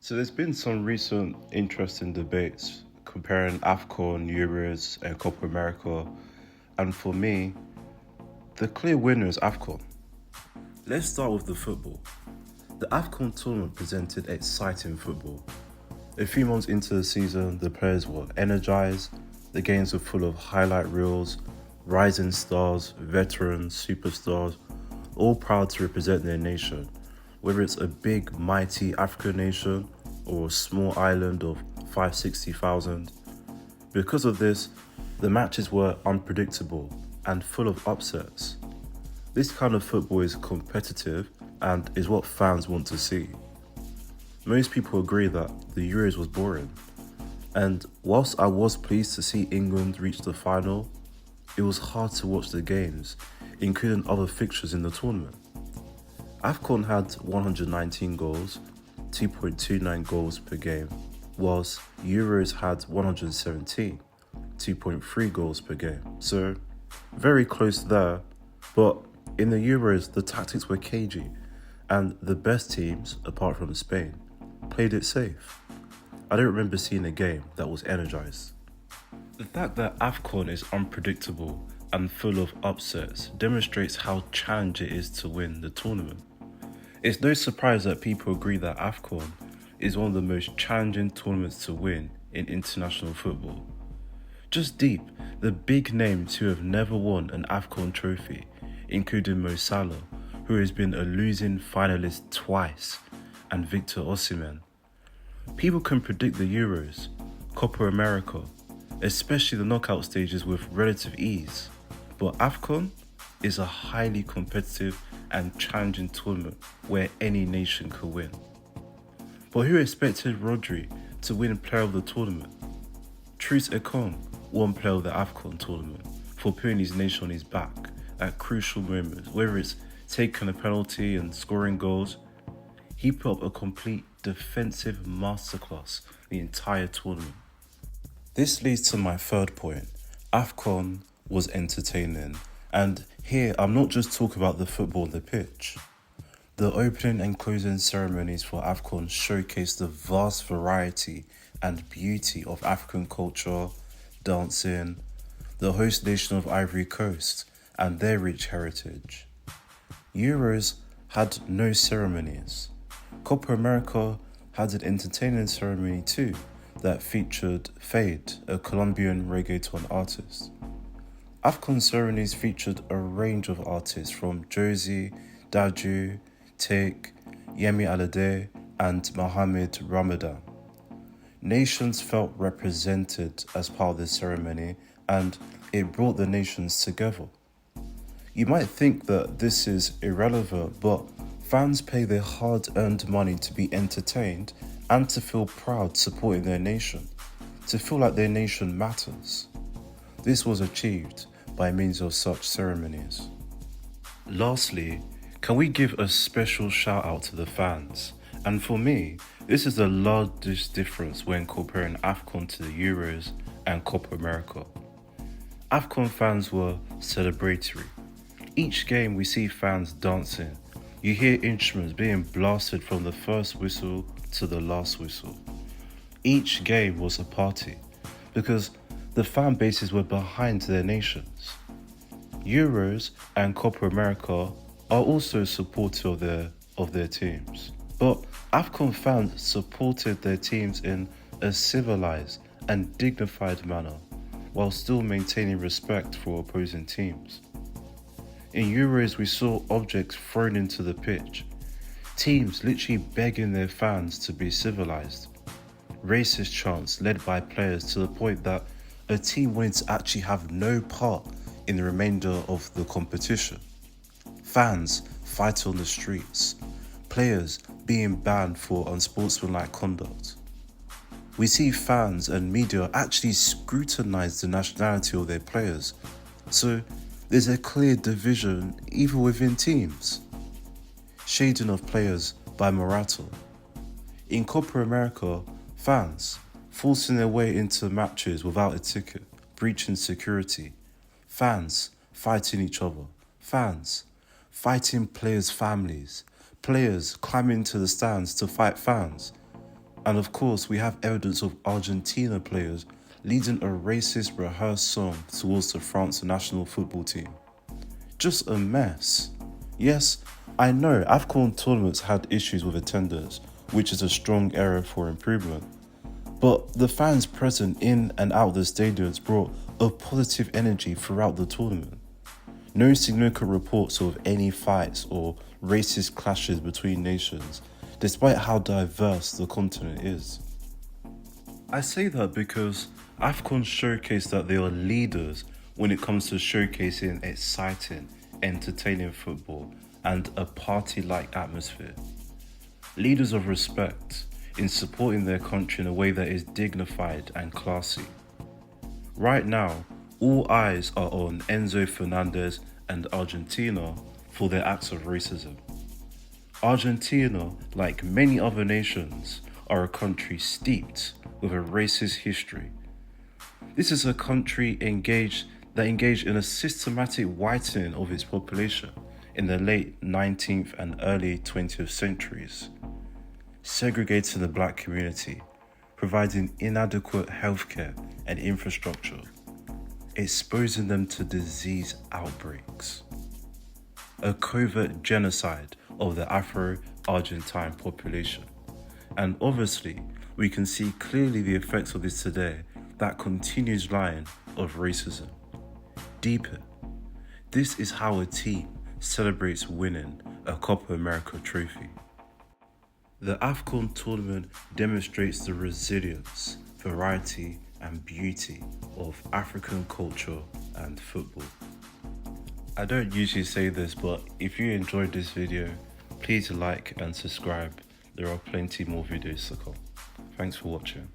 So there's been some recent interesting debates comparing AFCON, Euros and Copa America, and for me, the clear winner is AFCON. Let's start with the football. The AFCON tournament presented exciting football. A few months into the season, the players were energized, the games were full of highlight reels, rising stars, veterans, superstars, all proud to represent their nation, whether it's a big, mighty African nation or a small island of 560,000. Because of this, the matches were unpredictable and full of upsets. This kind of football is competitive and is what fans want to see. Most people agree that the Euros was boring, and whilst I was pleased to see England reach the final, it was hard to watch the games, including other fixtures in the tournament. AFCON had 119 goals, 2.29 goals per game, whilst Euros had 117, 2.3 goals per game. So, very close there, but in the Euros the tactics were cagey, and the best teams, apart from Spain, played it safe. I don't remember seeing a game that was energized. The fact that AFCON is unpredictable and full of upsets demonstrates how challenging it is to win the tournament. It's no surprise that people agree that AFCON is one of the most challenging tournaments to win in international football. Just deep, the big names who have never won an AFCON trophy, including Mo Salah, who has been a losing finalist twice, and Victor Osimhen. People can predict the Euros, Copa America, especially the knockout stages with relative ease, but AFCON is a highly competitive and challenging tournament where any nation could win. But who expected Rodri to win Player of the Tournament? Truce Ekong won Player of the AFCON tournament for putting his nation on his back at crucial moments, whether it's taking a penalty and scoring goals. He put up a complete defensive masterclass the entire tournament. This leads to my third point. AFCON was entertaining, and here I'm not just talking about the football on the pitch. The opening and closing ceremonies for AFCON showcased the vast variety and beauty of African culture, dancing, the host nation of Ivory Coast, and their rich heritage. Euros had no ceremonies. Copa America had an entertaining ceremony too that featured Fade, a Colombian reggaeton artist. AFCON ceremonies featured a range of artists from djuicey, Daju, Take, Yemi Alade, and Mohamed Ramadan. Nations felt represented as part of this ceremony, and it brought the nations together. You might think that this is irrelevant, but fans pay their hard-earned money to be entertained and to feel proud supporting their nation, to feel like their nation matters. This was achieved by means of such ceremonies. Lastly, can we give a special shout out to the fans? And for me, this is the largest difference when comparing AFCON to the Euros and Copa America. AFCON fans were celebratory. Each game we see fans dancing. You hear instruments being blasted from the first whistle to the last whistle. Each game was a party because the fan bases were behind their nations. Euros and Copa America are also supportive of their teams, but AFCON fans supported their teams in a civilized and dignified manner while still maintaining respect for opposing teams. In Euros, we saw objects thrown into the pitch, teams literally begging their fans to be civilized, racist chants led by players to the point that a team wanted to actually have no part in the remainder of the competition. Fans fighting on the streets, players being banned for unsportsmanlike conduct. We see fans and media actually scrutinize the nationality of their players, so there's a clear division even within teams. Shading of players by Morato. In Copa America, fans forcing their way into matches without a ticket, breaching security. Fans fighting each other. Fans fighting players' families. Players climbing into the stands to fight fans. And of course, we have evidence of Argentina players leading a racist rehearsed song towards the France national football team. Just a mess. Yes, I know AFCON tournaments had issues with attendance, which is a strong area for improvement. But the fans present in and out the stadiums brought a positive energy throughout the tournament. No significant reports of any fights or racist clashes between nations, despite how diverse the continent is. I say that because AFCON showcased that they are leaders when it comes to showcasing exciting, entertaining football and a party-like atmosphere. Leaders of respect in supporting their country in a way that is dignified and classy. Right now, all eyes are on Enzo Fernandez and Argentina for their acts of racism. Argentina, like many other nations, are a country steeped with a racist history. This is a country that engaged in a systematic whitening of its population in the late 19th and early 20th centuries, segregating the black community, providing inadequate healthcare and infrastructure, exposing them to disease outbreaks, a covert genocide of the Afro-Argentine population. And obviously, we can see clearly the effects of this today, that continuous line of racism. Deeper, this is how a team celebrates winning a Copa America trophy. The AFCON tournament demonstrates the resilience, variety and beauty of African culture and football. I don't usually say this, but if you enjoyed this video, please like and subscribe. There are plenty more videos to come. Thanks for watching.